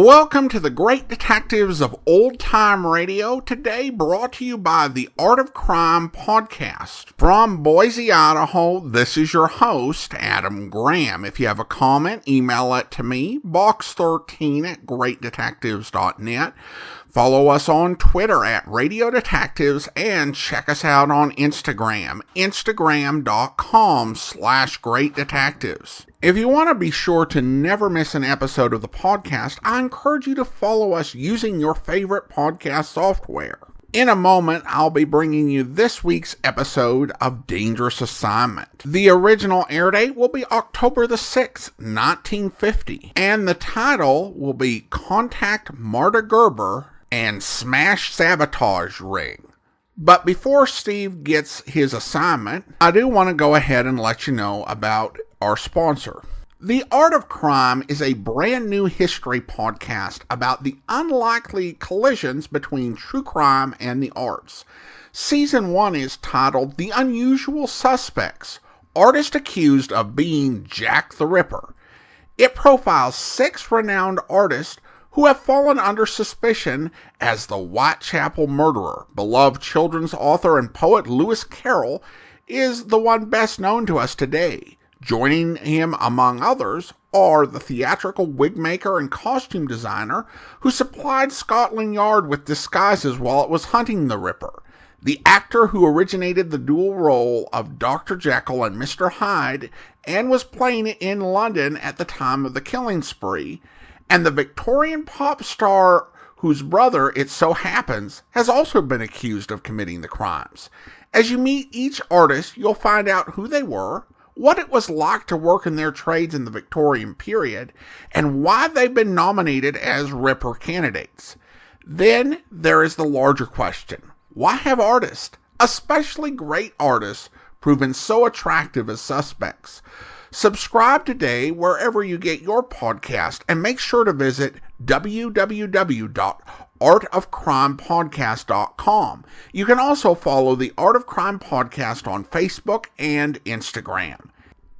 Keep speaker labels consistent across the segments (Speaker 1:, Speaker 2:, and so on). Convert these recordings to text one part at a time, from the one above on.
Speaker 1: Welcome to the Great Detectives of Old Time Radio, today brought to you by the Art of Crime podcast. From Boise, Idaho, this is your host, Adam Graham. If you have a comment, email it to me, box13@greatdetectives.net. Follow us on Twitter at Radio Detectives and check us out on Instagram, instagram.com/Great Detectives. If you want to be sure to never miss an episode of the podcast, I encourage you to follow us using your favorite podcast software. In a moment, I'll be bringing you this week's episode of Dangerous Assignment. The original air date will be October the 6th, 1950, and the title will be Contact Marta Gelber and Smash Sabotage Ring. But before Steve gets his assignment, I do want to go ahead and let you know about our sponsor. The Art of Crime is a brand new history podcast about the unlikely collisions between true crime and the arts. Season 1 is titled The Unusual Suspects, Artist Accused of Being Jack the Ripper. It profiles 6 renowned artists who have fallen under suspicion as the Whitechapel murderer. Beloved children's author and poet Lewis Carroll is the one best known to us today. Joining him, among others, are the theatrical wig maker and costume designer who supplied Scotland Yard with disguises while it was hunting the Ripper, the actor who originated the dual role of Dr. Jekyll and Mr. Hyde and was playing it in London at the time of the killing spree, and the Victorian pop star whose brother, it so happens, has also been accused of committing the crimes. As you meet each artist, you'll find out who they were, what it was like to work in their trades in the Victorian period, and why they've been nominated as Ripper candidates. Then there is the larger question: why have artists, especially great artists, proven so attractive as suspects? Subscribe today wherever you get your podcast, and make sure to visit www.artofcrimepodcast.com. You can also follow the Art of Crime podcast on Facebook and Instagram.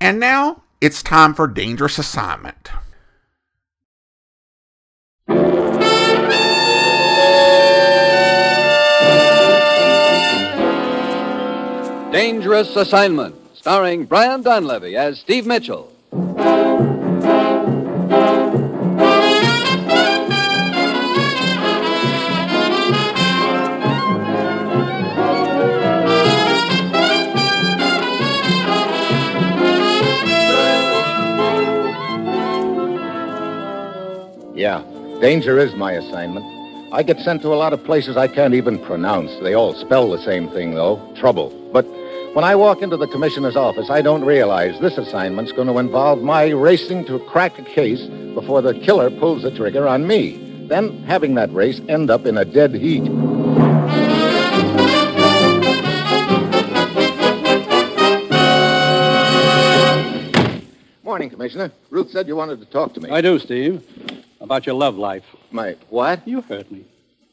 Speaker 1: And now, it's time for Dangerous Assignment.
Speaker 2: Dangerous Assignment, starring Brian Donlevy as Steve Mitchell.
Speaker 3: Yeah, danger is my assignment. I get sent to a lot of places I can't even pronounce. They all spell the same thing, though, trouble. But when I walk into the commissioner's office, I don't realize this assignment's going to involve my racing to crack a case before the killer pulls the trigger on me. Then having that race end up in a dead heat. Morning, Commissioner. Ruth said you wanted to talk to me.
Speaker 4: I do, Steve. About your love life.
Speaker 3: My what?
Speaker 4: You heard me.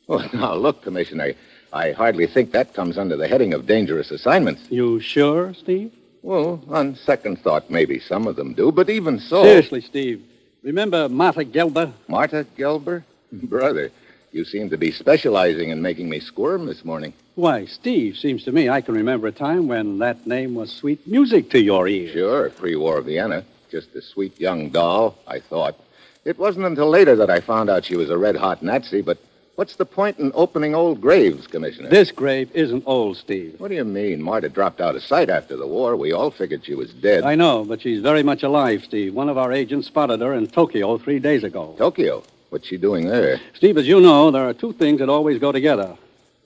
Speaker 3: Oh, now, look, Commissioner, I hardly think that comes under the heading of dangerous assignments.
Speaker 4: You sure, Steve?
Speaker 3: Well, on second thought, maybe some of them do, but even so...
Speaker 4: Seriously, Steve. Remember Marta Gelber?
Speaker 3: Marta Gelber? Brother, you seem to be specializing in making me squirm this morning.
Speaker 4: Why, Steve, seems to me I can remember a time when that name was sweet music to your ears.
Speaker 3: Sure, pre-war Vienna. Just a sweet young doll, I thought. It wasn't until later that I found out she was a red-hot Nazi, but what's the point in opening old graves, Commissioner?
Speaker 4: This grave isn't old, Steve.
Speaker 3: What do you mean? Marta dropped out of sight after the war. We all figured she was dead.
Speaker 4: I know, but she's very much alive, Steve. One of our agents spotted her in Tokyo 3 days ago.
Speaker 3: Tokyo? What's she doing there?
Speaker 4: Steve, as you know, there are 2 things that always go together.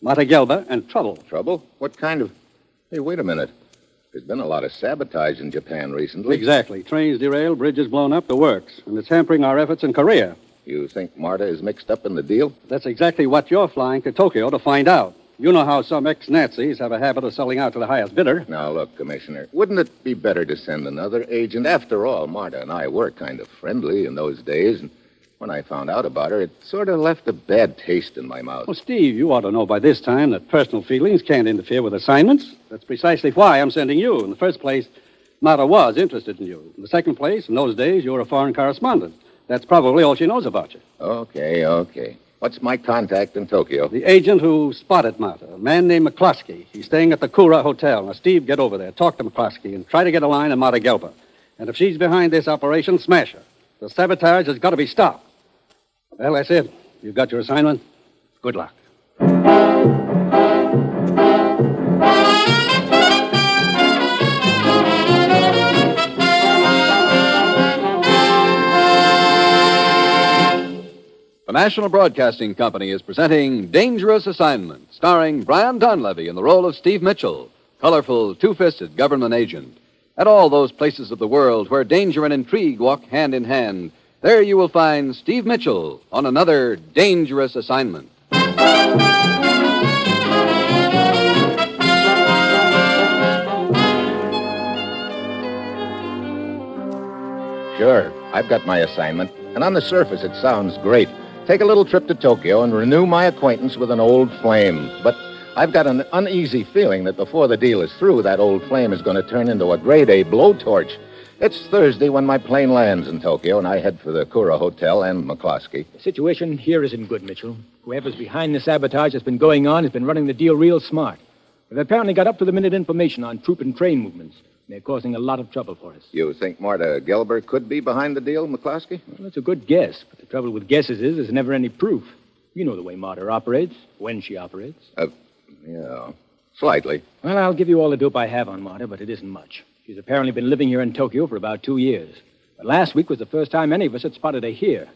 Speaker 4: Marta Gelber and trouble.
Speaker 3: Trouble? What kind of... Hey, wait a minute. There's been a lot of sabotage in Japan recently.
Speaker 4: Exactly. Trains derailed, bridges blown up, the works. And it's hampering our efforts in Korea.
Speaker 3: You think Marta is mixed up in the deal?
Speaker 4: That's exactly what you're flying to Tokyo to find out. You know how some ex-Nazis have a habit of selling out to the highest bidder.
Speaker 3: Now, look, Commissioner, wouldn't it be better to send another agent? After all, Marta and I were kind of friendly in those days, and when I found out about her, it sort of left a bad taste in my mouth.
Speaker 4: Well, Steve, you ought to know by this time that personal feelings can't interfere with assignments. That's precisely why I'm sending you. In the first place, Marta was interested in you. In the second place, in those days, you were a foreign correspondent. That's probably all she knows about you.
Speaker 3: Okay. What's my contact in Tokyo?
Speaker 4: The agent who spotted Marta, a man named McCloskey. He's staying at the Kura Hotel. Now, Steve, get over there. Talk to McCloskey and try to get a line on Marta Gelber. And if she's behind this operation, smash her. The sabotage has got to be stopped. Well, that's it. You've got your assignment. Good luck.
Speaker 2: The National Broadcasting Company is presenting Dangerous Assignment, starring Brian Donlevy in the role of Steve Mitchell, colorful, two-fisted government agent. At all those places of the world where danger and intrigue walk hand in hand, there you will find Steve Mitchell on another Dangerous Assignment.
Speaker 3: Sure, I've got my assignment, and on the surface it sounds great. Take a little trip to Tokyo and renew my acquaintance with an old flame. But I've got an uneasy feeling that before the deal is through, that old flame is going to turn into a grade A blowtorch. It's Thursday when my plane lands in Tokyo, and I head for the Kura Hotel and McCloskey.
Speaker 5: The situation here isn't good, Mitchell. Whoever's behind the sabotage that's been going on has been running the deal real smart. They've apparently got up-to-the-minute information on troop and train movements. They're causing a lot of trouble for us.
Speaker 3: You think Marta Gelber could be behind the deal, McCloskey?
Speaker 5: Well, that's a good guess, but the trouble with guesses is there's never any proof. You know the way Marta operates, when she operates.
Speaker 3: Yeah, slightly.
Speaker 5: Well, I'll give you all the dope I have on Marta, but it isn't much. She's apparently been living here in Tokyo for about 2 years. But last week was the first time any of us had spotted her here.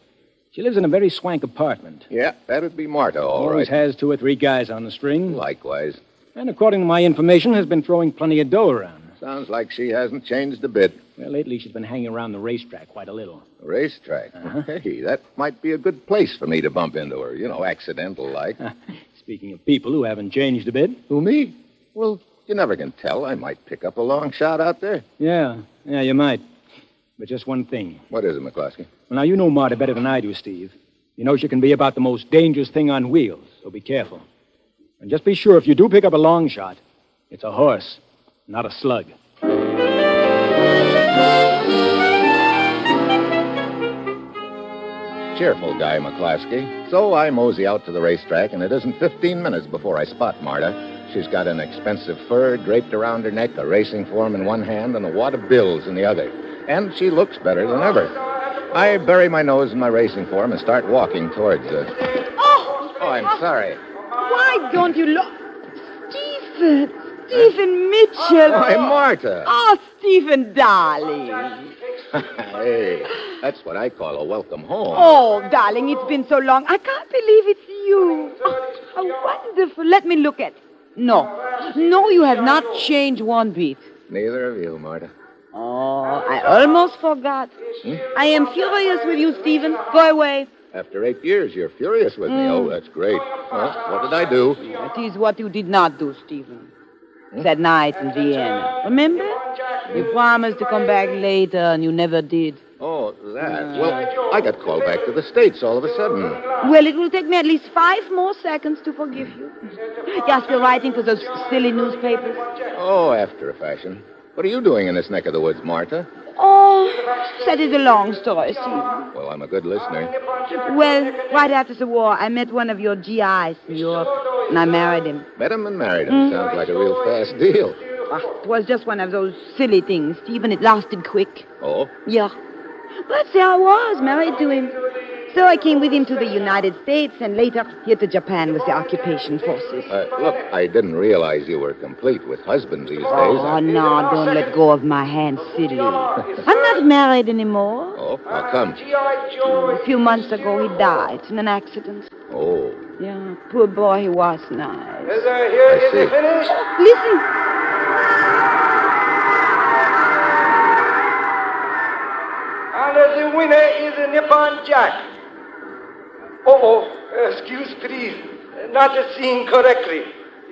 Speaker 5: She lives in a very swank apartment.
Speaker 3: Yeah, that'd be Marta, all
Speaker 5: Always
Speaker 3: right.
Speaker 5: has 2 or 3 guys on the string.
Speaker 3: Likewise.
Speaker 5: And according to my information, has been throwing plenty of dough around.
Speaker 3: Sounds like she hasn't changed a bit.
Speaker 5: Well, lately she's been hanging around the racetrack quite a little.
Speaker 3: Racetrack.
Speaker 5: Uh-huh.
Speaker 3: Hey, that might be a good place for me to bump into her. Accidental-like.
Speaker 5: Speaking of people who haven't changed a bit.
Speaker 3: Who, me? Well, you never can tell. I might pick up a long shot out there.
Speaker 5: Yeah, you might. But just one thing.
Speaker 3: What is it, McCloskey?
Speaker 5: Well, now, you know Marta better than I do, Steve. You know she can be about the most dangerous thing on wheels, so be careful. And just be sure if you do pick up a long shot, it's a horse, not a slug.
Speaker 3: Cheerful guy, McCloskey. So I mosey out to the racetrack, and it isn't 15 minutes before I spot Marta. She's got an expensive fur draped around her neck, a racing form in one hand, and a wad of bills in the other. And she looks better than ever. I bury my nose in my racing form and start walking towards her.
Speaker 6: Oh,
Speaker 3: I'm sorry.
Speaker 6: why don't you look? Stephen Mitchell.
Speaker 3: Why, Marta.
Speaker 6: Oh, Stephen, darling.
Speaker 3: Hey, that's what I call a welcome home.
Speaker 6: Oh, darling, it's been so long. I can't believe it's you. Oh, how wonderful. Let me look at it. No, you have not changed one bit.
Speaker 3: Neither of you, Marta.
Speaker 6: Oh, I almost forgot. I am furious with you, Stephen. Go away.
Speaker 3: After 8 years, you're furious with me. Oh, that's great. Well, what did I do?
Speaker 6: That is what you did not do, Stephen. That night in Vienna. Remember? You promised to come back later, and you never did.
Speaker 3: Oh, that. Well, I got called back to the States all of a sudden.
Speaker 6: Well, it will take me at least 5 more seconds to forgive you. You're still writing for those silly newspapers?
Speaker 3: Oh, after a fashion. What are you doing in this neck of the woods, Marta?
Speaker 6: Oh, that is a long story, Stephen.
Speaker 3: Well, I'm a good listener.
Speaker 6: Well, right after the war, I met one of your GIs in Europe, and I married him.
Speaker 3: Met him and married him. Sounds like a real fast deal.
Speaker 6: It was just one of those silly things, Stephen. It lasted quick.
Speaker 3: Oh?
Speaker 6: Yeah. But there I was, married to him. So I came with him to the United States and later here to Japan with the occupation forces.
Speaker 3: Look, I didn't realize you were complete with husbands these days.
Speaker 6: Oh, no, don't let go of my hand, silly. I'm not married anymore.
Speaker 3: Oh, how come?
Speaker 6: A few months ago, he died in an accident.
Speaker 3: Oh.
Speaker 6: Yeah, poor boy, he was nice.
Speaker 3: I see.
Speaker 6: Listen.
Speaker 7: And the winner is a Nippon Jack. Excuse please. Not seeing correctly.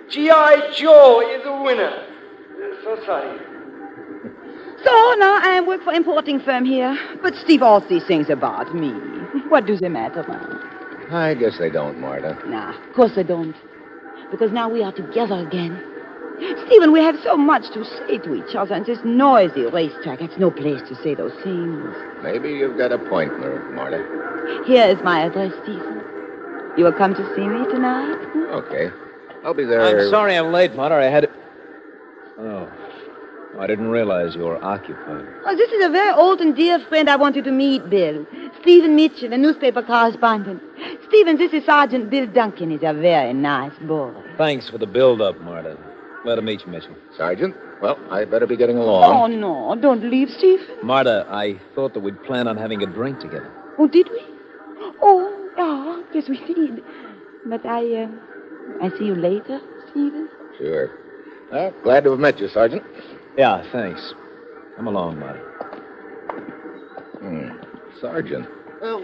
Speaker 7: G.I. Joe is the winner. So sorry.
Speaker 6: So now I work for importing firm here. But Steve, all these things about me. What do they matter now?
Speaker 3: I guess they don't, Marta.
Speaker 6: Nah, of course they don't. Because now we are together again. Stephen, we have so much to say to each other, and this noisy racetrack, it's no place to say those things.
Speaker 3: Maybe you've got a point, Marta.
Speaker 6: Here is my address, Stephen. You will come to see me tonight?
Speaker 3: Okay. I'll be there.
Speaker 8: I'm sorry I'm late, Marta. I had... Oh, I didn't realize you were occupied.
Speaker 6: Oh, this is a very old and dear friend I wanted to meet, Bill. Stephen Mitchell, a newspaper correspondent. Stephen, this is Sergeant Bill Duncan. He's a very nice boy.
Speaker 8: Thanks for the build-up, Marta. Glad to meet you, Mitchell.
Speaker 3: Sergeant, well, I better be getting along.
Speaker 6: Oh, no, don't leave, Stephen.
Speaker 8: Marta, I thought that we'd plan on having a drink together.
Speaker 6: Oh, did we? Oh, yeah, yes, we did. But I see you later, Stephen.
Speaker 3: Sure. Well, glad to have met you, Sergeant.
Speaker 8: Yeah, thanks. Come along, Marta.
Speaker 3: Sergeant.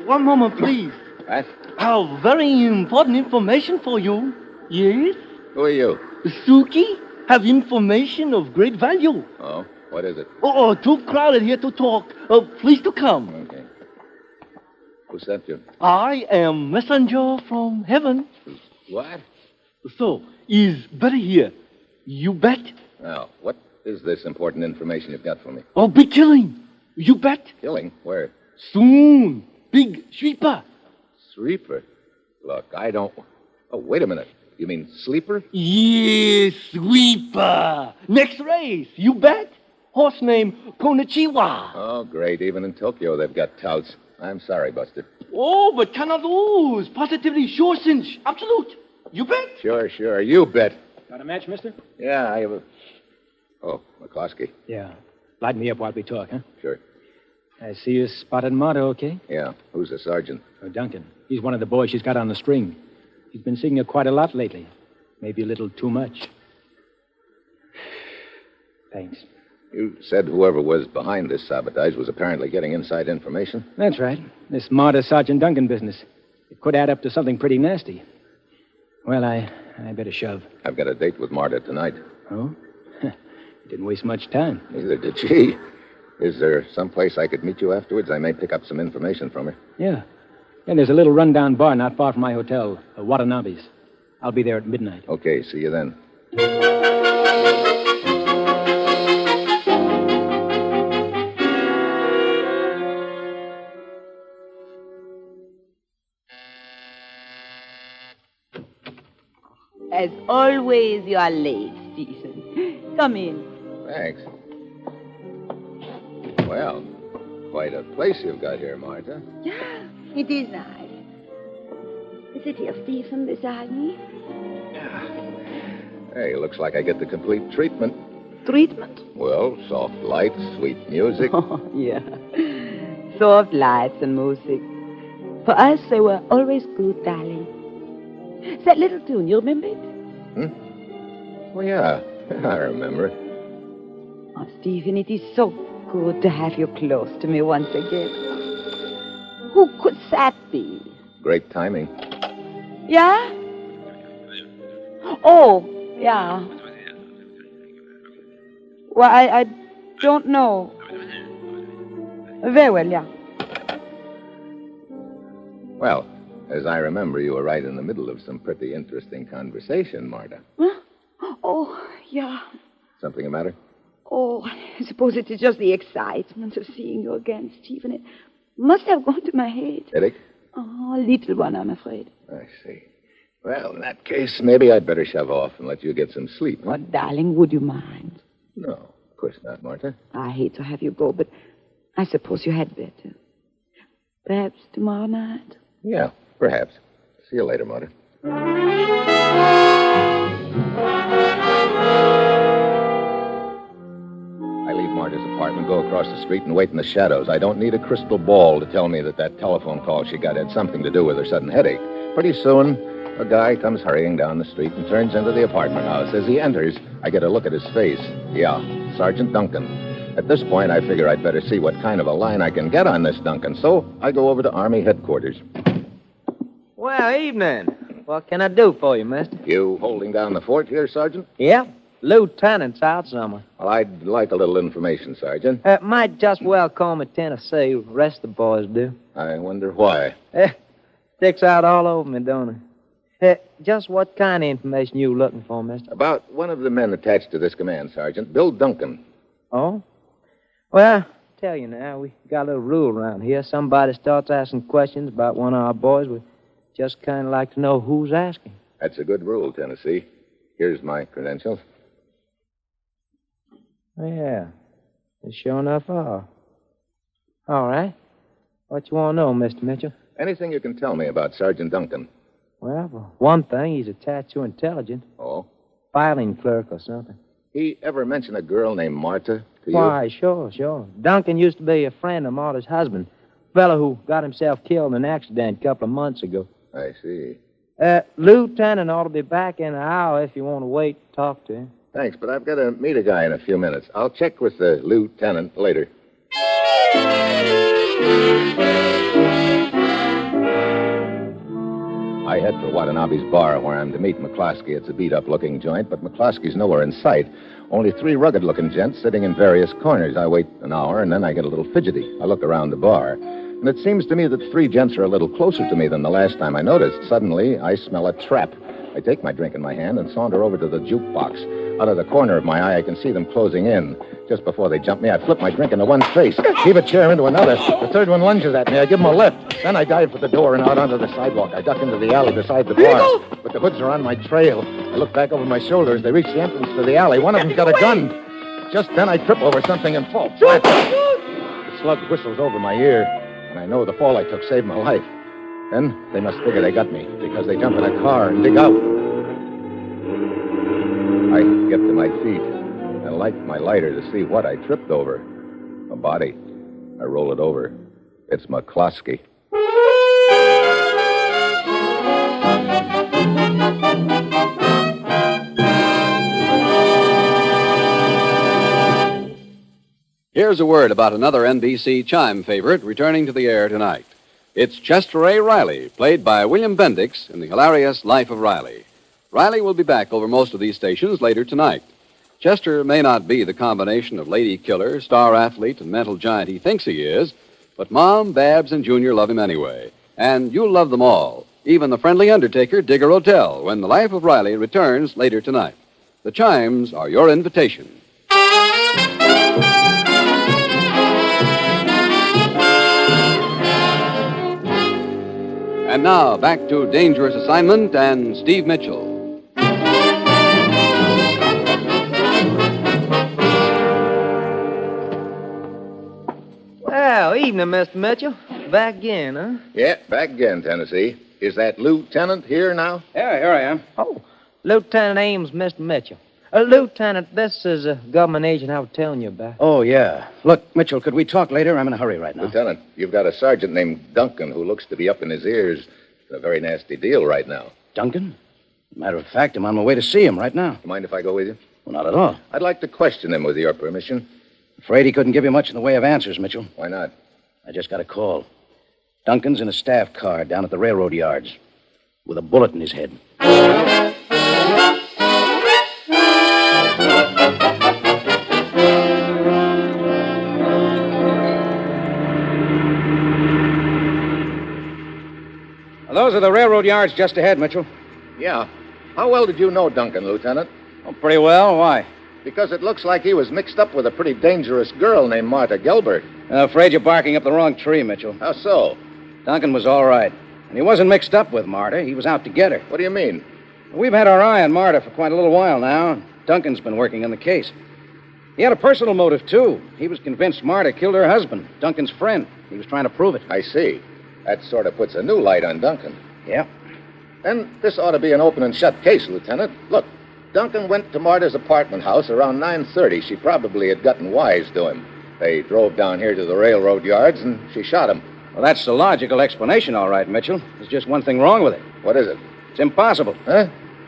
Speaker 7: One moment, please.
Speaker 3: What?
Speaker 7: How very important information for you. Yes?
Speaker 3: Who are you?
Speaker 7: Suki have information of great value.
Speaker 3: Oh, what is it?
Speaker 7: Oh, too crowded here to talk. Please to come.
Speaker 3: Okay. Who sent you?
Speaker 7: I am messenger from heaven.
Speaker 3: What?
Speaker 7: So, is better here. You bet.
Speaker 3: Now, what is this important information you've got for me?
Speaker 7: Oh, big killing. You bet.
Speaker 3: Killing? Where?
Speaker 7: Soon. Big sweeper.
Speaker 3: Sleeper. Look, I don't... Oh, wait a minute. You mean sleeper?
Speaker 7: Yes, sweeper. Next race. You bet. Horse named Konichiwa.
Speaker 3: Oh, great. Even in Tokyo, they've got touts. I'm sorry, Buster.
Speaker 7: Oh, but cannot lose. Positively sure cinch. Absolute. You bet.
Speaker 3: Sure. You bet.
Speaker 5: Got a match, mister?
Speaker 3: Yeah, I have a... Oh, McCloskey.
Speaker 5: Yeah. Light me up while we talk, huh?
Speaker 3: Sure.
Speaker 5: I see you spotted Marta, okay?
Speaker 3: Yeah. Who's the sergeant?
Speaker 5: Oh, Duncan. He's one of the boys she's got on the string. He's been seeing her quite a lot lately. Maybe a little too much. Thanks.
Speaker 3: You said whoever was behind this sabotage was apparently getting inside information?
Speaker 5: That's right. This Marta Sergeant Duncan business. It could add up to something pretty nasty. Well, I better shove.
Speaker 3: I've got a date with Marta tonight.
Speaker 5: Oh? Didn't waste much time.
Speaker 3: Neither did she. Is there someplace I could meet you afterwards? I may pick up some information from her.
Speaker 5: Yeah. And there's a little rundown bar not far from my hotel, Watanabe's. I'll be there at midnight.
Speaker 3: Okay, see you then.
Speaker 6: As always, you are late, Stephen. Come in.
Speaker 3: Thanks. Well, quite a place you've got here, Marta.
Speaker 6: Yeah, it is nice. Sit here, Stephen, beside me.
Speaker 3: Hey, looks like I get the complete treatment.
Speaker 6: Treatment?
Speaker 3: Well, soft lights, sweet music.
Speaker 6: Oh, yeah. Soft lights and music. For us, they were always good, darling. That little tune, you remember it?
Speaker 3: Oh, yeah. I remember.
Speaker 6: Oh, Stephen, it is so good to have you close to me once again. Who could that be?
Speaker 3: Great timing.
Speaker 6: Yeah? Oh, yeah. Well, I don't know. Very well, yeah.
Speaker 3: Well, as I remember, you were right in the middle of some pretty interesting conversation, Marta.
Speaker 6: Huh? Oh, yeah.
Speaker 3: Something the matter?
Speaker 6: Oh, I suppose it is just the excitement of seeing you again, Stephen. It must have gone to my head.
Speaker 3: Headache?
Speaker 6: Oh, a little one, I'm afraid.
Speaker 3: I see. Well, in that case, maybe I'd better shove off and let you get some sleep. Huh?
Speaker 6: Oh, darling, would you mind?
Speaker 3: No, of course not, Marta.
Speaker 6: I hate to have you go, but I suppose you had better. Perhaps tomorrow night?
Speaker 3: Yeah, perhaps. See you later, Marta. I leave Marta's apartment, go across the street, and wait in the shadows. I don't need a crystal ball to tell me that telephone call she got had something to do with her sudden headache. Pretty soon, a guy comes hurrying down the street and turns into the apartment house. As he enters, I get a look at his face. Yeah, Sergeant Duncan. At this point, I figure I'd better see what kind of a line I can get on this Duncan. So I go over to Army headquarters.
Speaker 9: Well, evening. What can I do for you, mister?
Speaker 3: You holding down the fort here, Sergeant?
Speaker 9: Yeah, lieutenant's out somewhere.
Speaker 3: Well, I'd like a little information, Sergeant.
Speaker 9: Might just well call me Tennessee. The rest of the boys do.
Speaker 3: I wonder why.
Speaker 9: Sticks out all over me, don't it? Hey, just what kind of information you looking for, mister?
Speaker 3: About one of the men attached to this command, Sergeant, Bill Duncan.
Speaker 9: Oh? Well, tell you now, we got a little rule around here. Somebody starts asking questions about one of our boys, we just kind of like to know who's asking.
Speaker 3: That's a good rule, Tennessee. Here's my credentials.
Speaker 9: Yeah, they sure enough are. All right. What you want to know, Mr. Mitchell?
Speaker 3: Anything you can tell me about Sergeant Duncan?
Speaker 9: Well, for one thing, he's attached to intelligence.
Speaker 3: Oh?
Speaker 9: Filing clerk or something.
Speaker 3: He ever mention a girl named Marta to you?
Speaker 9: Why, sure. Duncan used to be a friend of Marta's husband. Fellow who got himself killed in an accident a couple of months ago.
Speaker 3: I see.
Speaker 9: Lieutenant ought to be back in an hour if you want to wait to talk to him.
Speaker 3: Thanks, but I've got to meet a guy in a few minutes. I'll check with the lieutenant later. I head for Watanabe's bar, where I'm to meet McCloskey. It's a beat-up-looking joint, but McCloskey's nowhere in sight. Only 3 rugged-looking gents sitting in various corners. I wait an hour, and then I get a little fidgety. I look around the bar, and it seems to me that 3 gents are a little closer to me than the last time I noticed. Suddenly, I smell a trap. I take my drink in my hand and saunter over to the jukebox. Out of the corner of my eye, I can see them closing in. Just before they jump me, I flip my drink into one's face, heave a chair into another. The third one lunges at me. I give him a lift. Then I dive for the door and out onto the sidewalk. I duck into the alley beside the bar. But the hoods are on my trail. I look back over my shoulder as they reach the entrance to the alley. One of them's got a gun. Just then, I trip over something and fall flat. The slug whistles over my ear, and I know the fall I took saved my life. Then they must figure they got me, because they jump in a car and dig out. I get to my feet and light my lighter to see what I tripped over. A body. I roll it over. It's McCloskey.
Speaker 2: Here's a word about another NBC chime favorite returning to the air tonight. It's Chester A. Riley, played by William Bendix in the hilarious Life of Riley. Riley will be back over most of these stations later tonight. Chester may not be the combination of lady killer, star athlete, and mental giant he thinks he is, but Mom, Babs, and Junior love him anyway. And you'll love them all, even the friendly undertaker, Digger O'Tell, when The Life of Riley returns later tonight. The chimes are your invitation. And now, back to Dangerous Assignment and Steve Mitchell.
Speaker 9: Well, evening, Mr. Mitchell. Back again, huh?
Speaker 3: Yeah, back again, Tennessee. Is that lieutenant here now?
Speaker 4: Yeah, here I am.
Speaker 9: Oh, Lieutenant Ames, Mr. Mitchell. Lieutenant, this is a government agent I was telling you about.
Speaker 4: Oh, yeah. Look, Mitchell, could we talk later? I'm in a hurry right now.
Speaker 3: Lieutenant, you've got a sergeant named Duncan who looks to be up in his ears. It's a very nasty deal right now.
Speaker 4: Duncan? Matter of fact, I'm on my way to see him right now.
Speaker 3: You mind if I go with you?
Speaker 4: Well, not at all.
Speaker 3: I'd like to question him with your permission.
Speaker 4: Afraid he couldn't give you much in the way of answers, Mitchell.
Speaker 3: Why not?
Speaker 4: I just got a call. Duncan's in a staff car down at the railroad yards with a bullet in his head. Those are the railroad yards just ahead, Mitchell.
Speaker 3: Yeah. How well did you know Duncan, Lieutenant?
Speaker 4: Oh, pretty well. Why?
Speaker 3: Because it looks like he was mixed up with a pretty dangerous girl named Marta Gelber.
Speaker 4: I'm afraid you're barking up the wrong tree, Mitchell.
Speaker 3: How so?
Speaker 4: Duncan was all right. And he wasn't mixed up with Marta. He was out to get her.
Speaker 3: What do you mean?
Speaker 4: We've had our eye on Marta for quite a little while now. Duncan's been working on the case. He had a personal motive, too. He was convinced Marta killed her husband, Duncan's friend. He was trying to prove it.
Speaker 3: I see. That sort of puts a new light on Duncan.
Speaker 4: Yeah.
Speaker 3: Then this ought to be an open and shut case, Lieutenant. Look, Duncan went to Marta's apartment house around 9:30. She probably had gotten wise to him. They drove down here to the railroad yards, and she shot him.
Speaker 4: Well, that's the logical explanation, all right, Mitchell. There's just one thing wrong with it.
Speaker 3: What is it?
Speaker 4: It's impossible.
Speaker 3: Huh?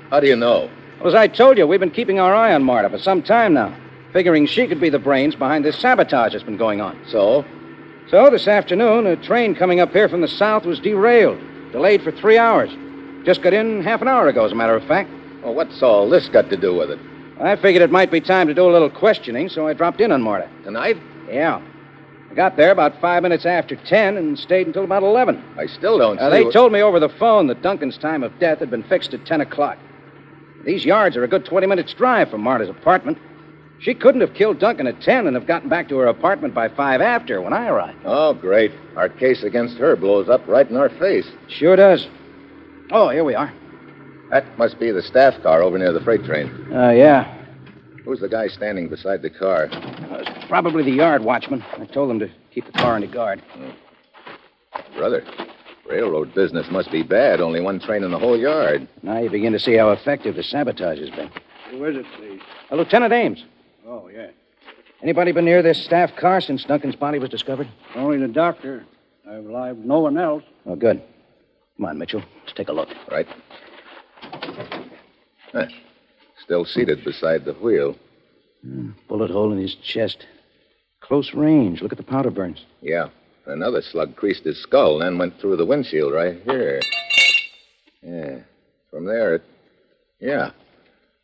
Speaker 3: How do you know?
Speaker 4: Well, as I told you, we've been keeping our eye on Marta for some time now, figuring she could be the brains behind this sabotage that's been going on.
Speaker 3: So?
Speaker 4: So, this afternoon, a train coming up here from the south was derailed, delayed for 3 hours. Just got in half an hour ago, as a matter of fact.
Speaker 3: Well, what's all this got to do with it?
Speaker 4: I figured it might be time to do a little questioning, so I dropped in on Marta.
Speaker 3: Tonight?
Speaker 4: Yeah.
Speaker 10: Got there about 5 minutes after 10 and stayed until about 11.
Speaker 3: I still don't see...
Speaker 10: They told me over the phone that Duncan's time of death had been fixed at 10 o'clock. These yards are a good 20 minutes drive from Marta's apartment. She couldn't have killed Duncan at 10 and have gotten back to her apartment by 5 after when I arrived.
Speaker 3: Oh, great. Our case against her blows up right in our face.
Speaker 10: Sure does. Oh, here we are.
Speaker 3: That must be the staff car over near the freight train.
Speaker 10: Yeah.
Speaker 3: Who's the guy standing beside the car?
Speaker 10: It's probably the yard watchman. I told him to keep the car under guard.
Speaker 3: Brother, railroad business must be bad. Only one train in the whole yard.
Speaker 10: Now you begin to see how effective the sabotage has been.
Speaker 7: Who is it, please?
Speaker 10: Lieutenant Ames.
Speaker 7: Oh, yeah.
Speaker 10: Anybody been near this staff car since Duncan's body was discovered?
Speaker 7: Only the doctor. I've no one else.
Speaker 10: Oh, good. Come on, Mitchell. Let's take a look.
Speaker 3: Right. Huh. Still seated beside the wheel.
Speaker 10: Bullet hole in his chest. Close range. Look at the powder burns.
Speaker 3: Yeah. Another slug creased his skull and then went through the windshield right here. Yeah. From there, Yeah.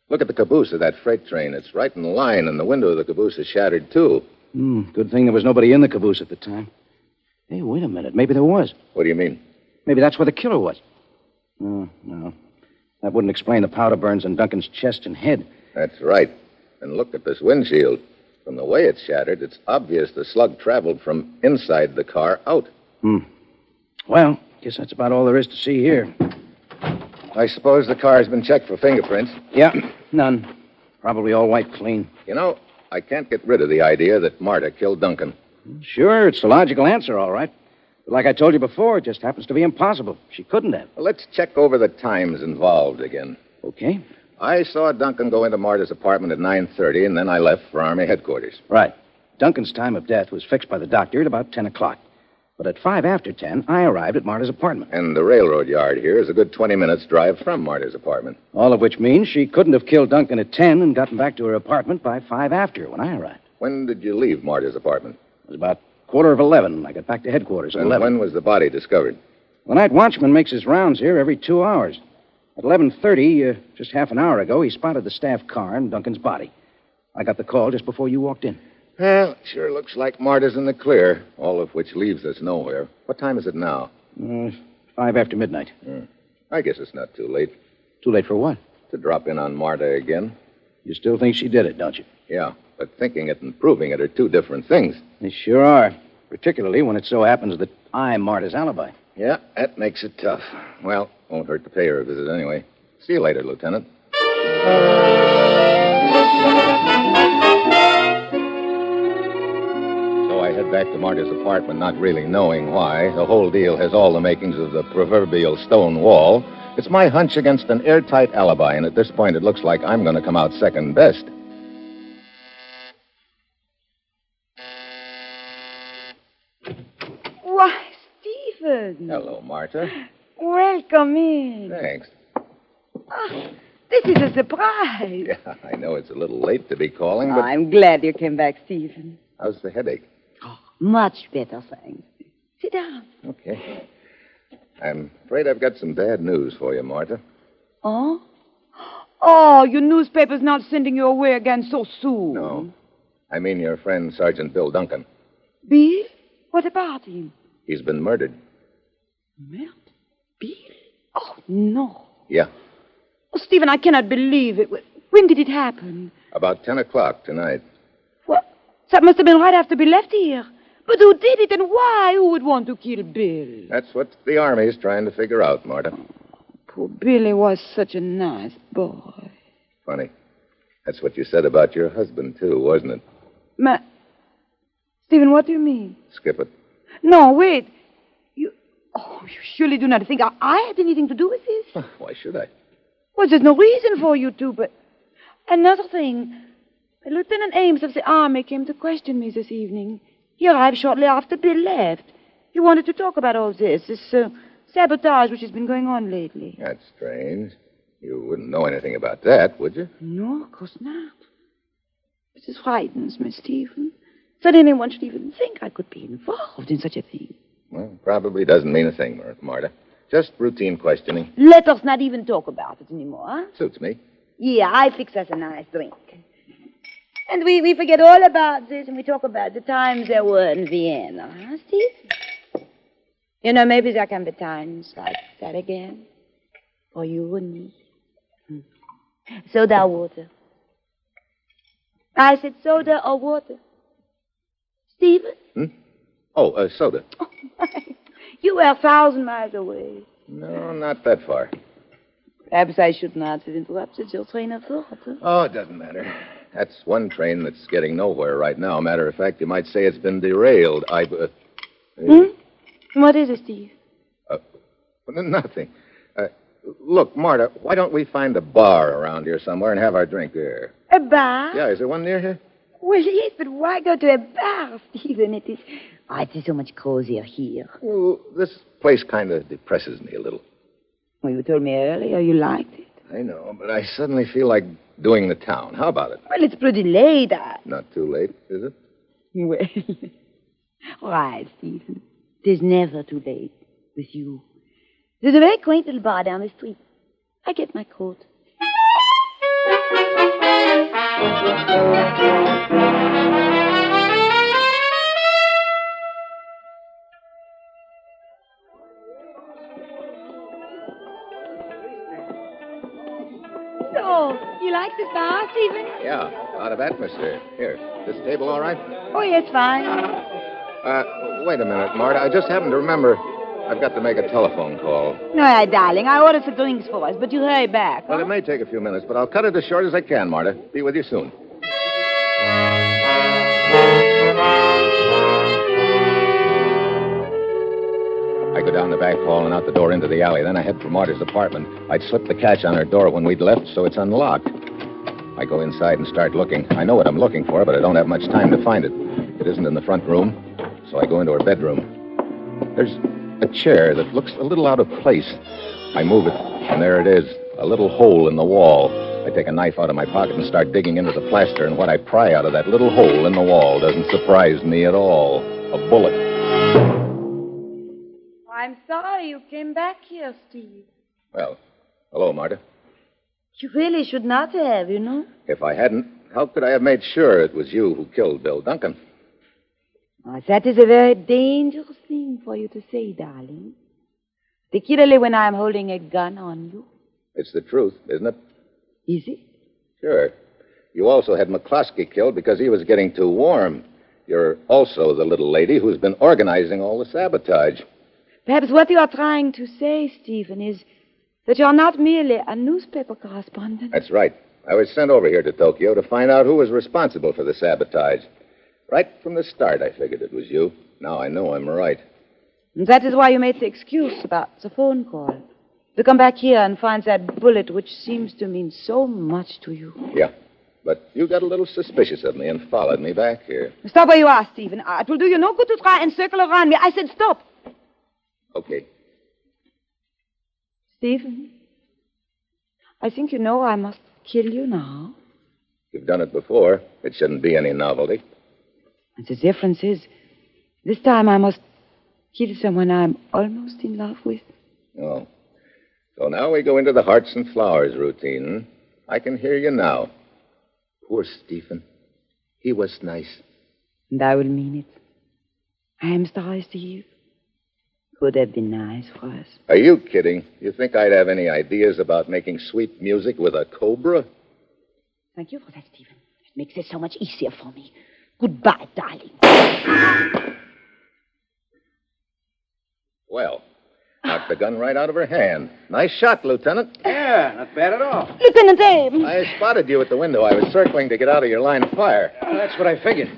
Speaker 3: Look at the caboose of that freight train. It's right in line, and the window of the caboose is shattered, too.
Speaker 10: Good thing there was nobody in the caboose at the time. Hey, wait a minute. Maybe there was.
Speaker 3: What do you mean?
Speaker 10: Maybe that's where the killer was. No. That wouldn't explain the powder burns on Duncan's chest and head.
Speaker 3: That's right. And look at this windshield. From the way it's shattered, it's obvious the slug traveled from inside the car out.
Speaker 10: Well, guess that's about all there is to see here.
Speaker 3: I suppose the car's been checked for fingerprints.
Speaker 10: Yeah, none. Probably all wiped clean.
Speaker 3: You know, I can't get rid of the idea that Marta killed Duncan.
Speaker 10: Sure, it's the logical answer, all right. But like I told you before, it just happens to be impossible. She couldn't have.
Speaker 3: Well, let's check over the times involved again.
Speaker 10: Okay.
Speaker 3: I saw Duncan go into Marta's apartment at 9:30, and then I left for Army headquarters.
Speaker 10: Right. Duncan's time of death was fixed by the doctor at about 10 o'clock. But at 5 after 10, I arrived at Marta's apartment.
Speaker 3: And the railroad yard here is a good 20 minutes drive from Marta's apartment.
Speaker 10: All of which means she couldn't have killed Duncan at 10 and gotten back to her apartment by 5 after when I arrived.
Speaker 3: When did you leave Marta's apartment?
Speaker 10: It was about 11:15. I got back to headquarters at
Speaker 3: And
Speaker 10: 11.
Speaker 3: when was the body discovered?
Speaker 10: The night watchman makes his rounds here every 2 hours. At 11:30, just half an hour ago, he spotted the staff car and Duncan's body. I got the call just before you walked in.
Speaker 3: Well, it sure looks like Marta's in the clear, all of which leaves us nowhere. What time is it now?
Speaker 10: 5 after midnight.
Speaker 3: I guess it's not too late.
Speaker 10: Too late for what?
Speaker 3: To drop in on Marta again.
Speaker 10: You still think she did it, don't you?
Speaker 3: Yeah, but thinking it and proving it are two different things.
Speaker 10: They sure are. Particularly when it so happens that I'm Marta's alibi.
Speaker 3: Yeah, that makes it tough. Well, won't hurt to pay her a visit anyway. See you later, Lieutenant. So I head back to Marta's apartment, not really knowing why. The whole deal has all the makings of the proverbial stone wall. It's my hunch against an airtight alibi, and at this point it looks like I'm going to come out second best.
Speaker 6: Why, Stephen.
Speaker 3: Hello, Marta.
Speaker 6: Welcome in.
Speaker 3: Thanks.
Speaker 6: This is a surprise.
Speaker 3: Yeah, I know it's a little late to be calling, but...
Speaker 6: I'm glad you came back, Stephen.
Speaker 3: How's the headache?
Speaker 6: Much better, thanks. Sit down.
Speaker 3: Okay. I'm afraid I've got some bad news for you, Marta.
Speaker 6: Oh? Oh, your newspaper's not sending you away again so soon.
Speaker 3: No. I mean your friend, Sergeant Bill Duncan.
Speaker 6: Bill? What about him?
Speaker 3: He's been murdered.
Speaker 6: Murdered? Bill? Oh, no.
Speaker 3: Yeah.
Speaker 6: Oh, Stephen, I cannot believe it. When did it happen?
Speaker 3: About 10 o'clock tonight.
Speaker 6: What? That must have been right after Bill left here. But who did it and why? Who would want to kill Bill?
Speaker 3: That's what the Army's trying to figure out, Marta.
Speaker 6: Poor Billy was such a nice boy.
Speaker 3: Funny. That's what you said about your husband, too, wasn't it?
Speaker 6: Stephen, what do you mean?
Speaker 3: Skip it.
Speaker 6: No, wait. You surely do not think I had anything to do with this?
Speaker 3: Why should I?
Speaker 6: Well, there's no reason for you to, but... Another thing. Lieutenant Ames of the Army came to question me this evening. He arrived shortly after Bill left. He wanted to talk about all this sabotage which has been going on lately.
Speaker 3: That's strange. You wouldn't know anything about that, would you?
Speaker 6: No, of course not. This frightens me, Stephen. That anyone should even think I could be involved in such a thing.
Speaker 3: Well, probably doesn't mean a thing, Marta. Just routine questioning.
Speaker 6: Let us not even talk about it anymore, huh?
Speaker 3: Suits me.
Speaker 6: Yeah, I fix us a nice drink. And we forget all about this and we talk about the times there were in Vienna, huh, Steve? You know, maybe there can be times like that again. For you and me. Soda or water? I said soda or water. Stephen?
Speaker 3: Oh, soda.
Speaker 6: Oh, my. You were 1,000 miles away.
Speaker 3: No, not that far.
Speaker 6: Perhaps I should not have interrupted your train of thought. Huh?
Speaker 3: Oh, it doesn't matter. That's one train that's getting nowhere right now. Matter of fact, you might say it's been derailed.
Speaker 6: What is it, Steve?
Speaker 3: Nothing. Look, Marta, why don't we find a bar around here somewhere and have our drink there?
Speaker 6: A bar?
Speaker 3: Yeah, is there one near here?
Speaker 6: Well, yes, but why go to a bar, Stephen? It is so much cozier here.
Speaker 3: Well, this place kind of depresses me a little.
Speaker 6: Well, you told me earlier you liked it.
Speaker 3: I know, but I suddenly feel like doing the town. How about it?
Speaker 6: Well, it's pretty late.
Speaker 3: Not too late, is it?
Speaker 6: Well, all right, Stephen. It is never too late with you. There's a very quaint little bar down the street. I get my coat. So, you like this bar, Stephen?
Speaker 3: Yeah, a lot of atmosphere. Here, this table all right?
Speaker 6: Oh, yes, fine.
Speaker 3: Wait a minute, Marta. I just happened to remember I've got to make a telephone call.
Speaker 6: No, darling, I ordered some drinks for us, but you hurry back.
Speaker 3: Well, it may take a few minutes, but I'll cut it as short as I can, Marta. Be with you soon. I go down the back hall and out the door into the alley. Then I head for Marta's apartment. I'd slipped the catch on her door when we'd left, so it's unlocked. I go inside and start looking. I know what I'm looking for, but I don't have much time to find it. It isn't in the front room, so I go into her bedroom. There's a chair that looks a little out of place. I move it, and there it is, a little hole in the wall. I take a knife out of my pocket and start digging into the plaster, and what I pry out of that little hole in the wall doesn't surprise me at all. A bullet.
Speaker 6: I'm sorry you came back here, Steve.
Speaker 3: Well, hello, Marta.
Speaker 6: You really should not have, you know.
Speaker 3: If I hadn't, how could I have made sure it was you who killed Bill Duncan?
Speaker 6: Oh, that is a very dangerous thing for you to say, darling. Particularly when I'm holding a gun on you.
Speaker 3: It's the truth, isn't it?
Speaker 6: Is it?
Speaker 3: Sure. You also had McCloskey killed because he was getting too warm. You're also the little lady who's been organizing all the sabotage.
Speaker 6: Perhaps what you are trying to say, Stephen, is that you're not merely a newspaper correspondent.
Speaker 3: That's right. I was sent over here to Tokyo to find out who was responsible for the sabotage. Right from the start, I figured it was you. Now I know I'm right.
Speaker 6: And that is why you made the excuse about the phone call. To come back here and find that bullet which seems to mean so much to you.
Speaker 3: Yeah. But you got a little suspicious of me and followed me back here.
Speaker 6: Stop where you are, Stephen. It will do you no good to try and circle around me. I said stop.
Speaker 3: Okay.
Speaker 6: Stephen, I think you know I must kill you now.
Speaker 3: You've done it before. It shouldn't be any novelty.
Speaker 6: And the difference is, this time I must kill someone I'm almost in love with.
Speaker 3: Oh. So now we go into the hearts and flowers routine. I can hear you now. Poor Stephen. He was nice.
Speaker 6: And I will mean it. I am sorry, Steve. Could have been nice for us.
Speaker 3: Are you kidding? You think I'd have any ideas about making sweet music with a cobra?
Speaker 6: Thank you for that, Stephen. It makes it so much easier for me. Goodbye, darling.
Speaker 3: Well, knocked the gun right out of her hand. Nice shot, Lieutenant.
Speaker 10: Yeah, not bad at all.
Speaker 6: Lieutenant Ames!
Speaker 3: I spotted you at the window. I was circling to get out of your line of fire.
Speaker 10: Well, that's what I figured.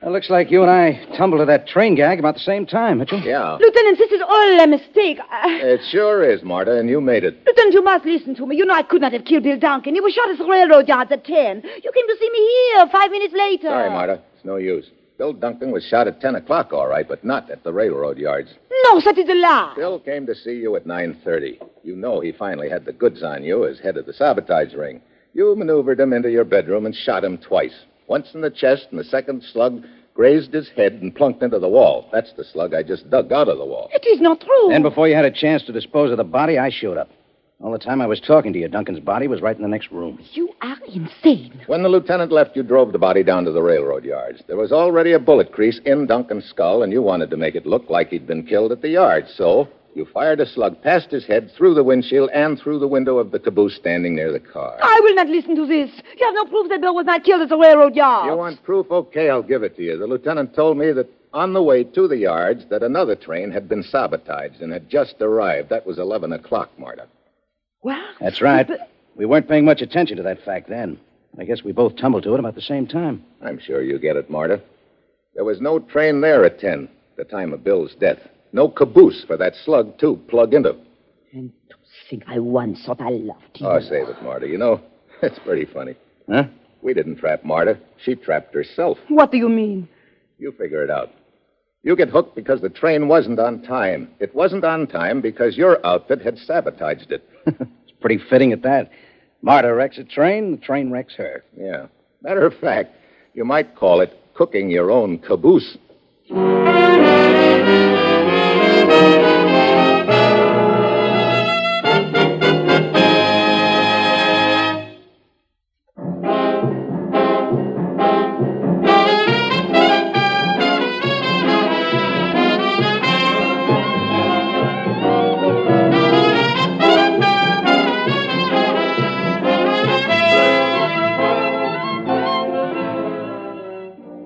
Speaker 10: It looks like you and I tumbled to that train gag about the same time, Mitchell.
Speaker 3: Yeah.
Speaker 6: Lieutenant, this is all a mistake.
Speaker 3: It sure is, Marta, and you made it.
Speaker 6: Lieutenant, you must listen to me. You know I could not have killed Bill Duncan. He was shot at the railroad yards at 10. You came to see me here 5 minutes later.
Speaker 3: Sorry, Marta. It's no use. Bill Duncan was shot at 10 o'clock, all right, but not at the railroad yards.
Speaker 6: No, that is a lie.
Speaker 3: Bill came to see you at 9:30. You know he finally had the goods on you as head of the sabotage ring. You maneuvered him into your bedroom and shot him twice. Once in the chest, and the second slug grazed his head and plunked into the wall. That's the slug I just dug out of the wall.
Speaker 6: It is not true.
Speaker 10: And before you had a chance to dispose of the body, I showed up. All the time I was talking to you, Duncan's body was right in the next room.
Speaker 6: You are insane.
Speaker 3: When the lieutenant left, you drove the body down to the railroad yards. There was already a bullet crease in Duncan's skull, and you wanted to make it look like he'd been killed at the yard. So you fired a slug past his head, through the windshield, and through the window of the caboose standing near the car.
Speaker 6: I will not listen to this. You have no proof that Bill was not killed at the railroad yard.
Speaker 3: You want proof? Okay, I'll give it to you. The lieutenant told me that on the way to the yards that another train had been sabotaged and had just arrived. That was 11 o'clock, Marta.
Speaker 6: Well,
Speaker 10: That's right. We weren't paying much attention to that fact then. I guess we both tumbled to it about the same time.
Speaker 3: I'm sure you get it, Marta. There was no train there at 10, the time of Bill's death. No caboose for that slug to plug into.
Speaker 6: And to think I once thought I loved you.
Speaker 3: Oh, save it, Marta. You know, it's pretty funny.
Speaker 10: Huh?
Speaker 3: We didn't trap Marta. She trapped herself.
Speaker 6: What do you mean?
Speaker 3: You figure it out. You get hooked because the train wasn't on time. It wasn't on time because your outfit had sabotaged it.
Speaker 10: It's pretty fitting at that. Marta wrecks a train, the train wrecks her.
Speaker 3: Yeah. Matter of fact, you might call it cooking your own caboose.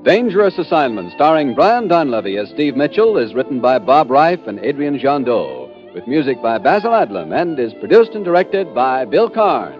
Speaker 2: Dangerous Assignment, starring Brian Donlevy as Steve Mitchell, is written by Bob Reif and Adrian Jandot, with music by Basil Adlam, and is produced and directed by Bill Karn.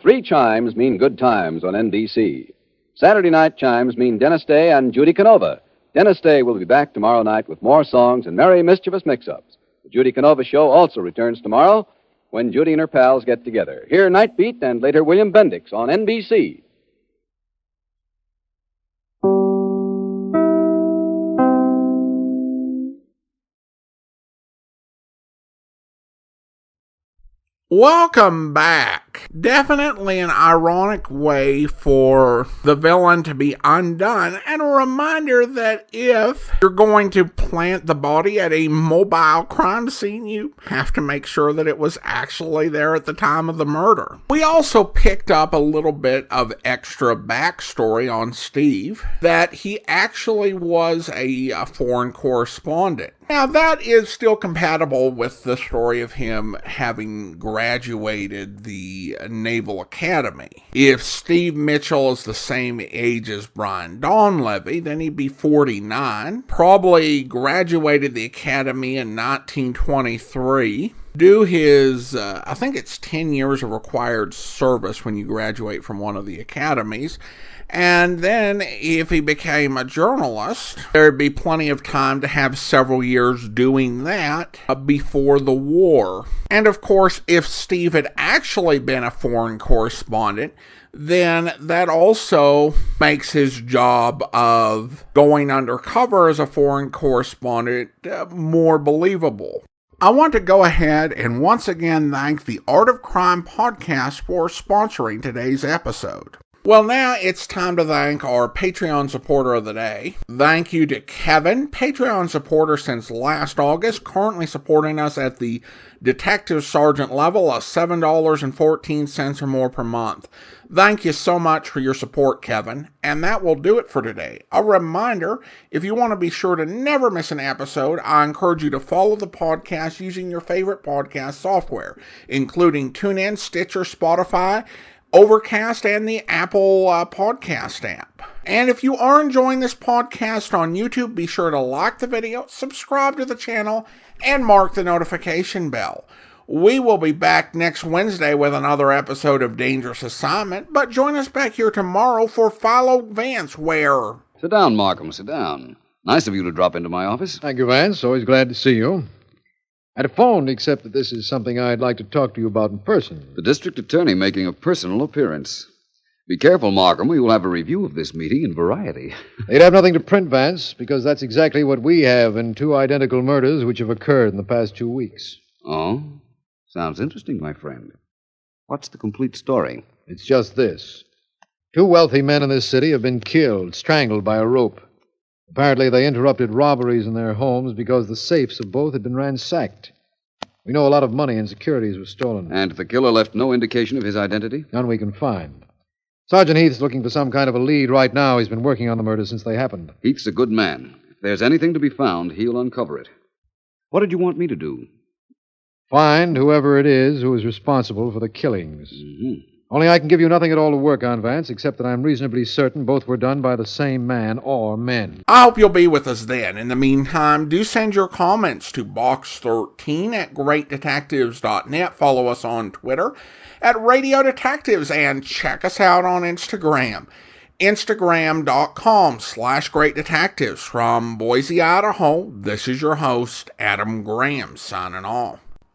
Speaker 2: 3 chimes mean good times on NBC. Saturday night chimes mean Dennis Day and Judy Canova. Dennis Day will be back tomorrow night with more songs and merry, mischievous mix-ups. The Judy Canova Show also returns tomorrow when Judy and her pals get together. Hear Night Beat and later William Bendix on NBC.
Speaker 1: Welcome back. Definitely an ironic way for the villain to be undone, and a reminder that if you're going to plant the body at a mobile crime scene, you have to make sure that it was actually there at the time of the murder. We also picked up a little bit of extra backstory on Steve, that he actually was a foreign correspondent. Now, that is still compatible with the story of him having graduated the Naval Academy. If Steve Mitchell is the same age as Brian Donlevy, then he'd be 49. Probably graduated the Academy in 1923. Do his, I think it's 10 years of required service when you graduate from one of the academies. And then if he became a journalist, there'd be plenty of time to have several years doing that before the war. And of course, if Steve had actually been a foreign correspondent, then that also makes his job of going undercover as a foreign correspondent more believable. I want to go ahead and once again thank the Art of Crime podcast for sponsoring today's episode. Well, now it's time to thank our Patreon supporter of the day. Thank you to Kevin, Patreon supporter since last August, currently supporting us at the Detective Sergeant level of $7.14 or more per month. Thank you so much for your support, Kevin. And that will do it for today. A reminder, if you want to be sure to never miss an episode, I encourage you to follow the podcast using your favorite podcast software, including TuneIn, Stitcher, Spotify, Overcast, and the Apple Podcast app. And if you are enjoying this podcast on YouTube, be sure to like the video, subscribe to the channel, and mark the notification bell. We will be back next Wednesday with another episode of Dangerous Assignment, but join us back here tomorrow for Philo Vance, where...
Speaker 2: Sit down, Markham, sit down. Nice of you to drop into my office.
Speaker 11: Thank you, Vance. Always glad to see you. I'd have phoned, except that this is something I'd like to talk to you about in person.
Speaker 2: The district attorney making a personal appearance. Be careful, Markham. We will have a review of this meeting in Variety.
Speaker 11: They'd have nothing to print, Vance, because that's exactly what we have in 2 identical murders which have occurred in the past 2 weeks.
Speaker 2: Oh? Sounds interesting, my friend. What's the complete story?
Speaker 11: It's just this. 2 wealthy men in this city have been killed, strangled by a rope. Apparently, they interrupted robberies in their homes because the safes of both had been ransacked. We know a lot of money and securities were stolen.
Speaker 2: And the killer left no indication of his identity?
Speaker 11: None we can find. Sergeant Heath's looking for some kind of a lead right now. He's been working on the murders since they happened.
Speaker 2: Heath's a good man. If there's anything to be found, he'll uncover it. What did you want me to do?
Speaker 11: Find whoever it is who is responsible for the killings.
Speaker 2: Mm-hmm.
Speaker 11: Only I can give you nothing at all to work on, Vance, except that I'm reasonably certain both were done by the same man or men.
Speaker 1: I hope you'll be with us then. In the meantime, do send your comments to box13@greatdetectives.net. Follow us on Twitter at Radio Detectives and check us out on Instagram. Instagram.com/greatdetectives. From Boise, Idaho, this is your host, Adam Graham, signing off.